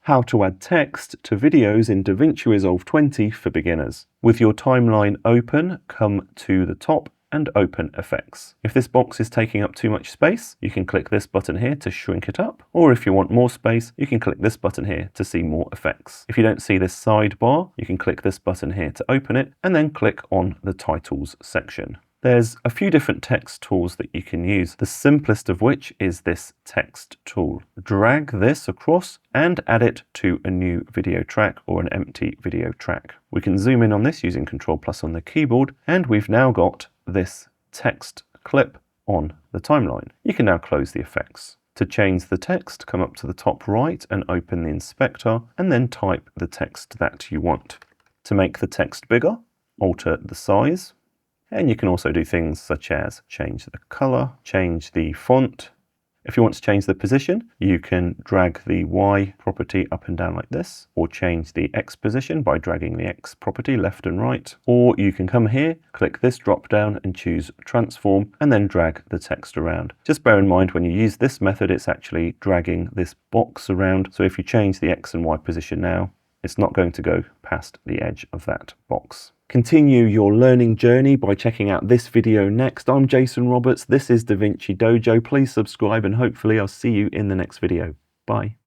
How to add text to videos in DaVinci Resolve 20 for beginners. With your timeline open, come to the top and open Effects. If this box is taking up too much space, you can click this button here to shrink it up, or if you want more space, you can click this button here to see more effects. If you don't see this sidebar, you can click this button here to open it, and then click on the Titles section. There's a few different text tools that you can use, the simplest of which is this text tool. Drag this across and add it to a new video track or an empty video track. We can zoom in on this using Ctrl+ on the keyboard, and we've now got this text clip on the timeline. You can now close the effects. To change the text, come up to the top right and open the inspector, and then type the text that you want. To make the text bigger, alter the size. And you can also do things such as change the color, change the font. If you want to change the position, you can drag the Y property up and down like this, or change the X position by dragging the X property left and right. Or you can come here, click this drop down and choose transform, and then drag the text around. Just bear in mind when you use this method, it's actually dragging this box around. So if you change the X and Y position now, it's not going to go past the edge of that box. Continue your learning journey by checking out this video next. I'm Jason Roberts, this is DaVinci Dojo. Please subscribe and hopefully I'll see you in the next video. Bye.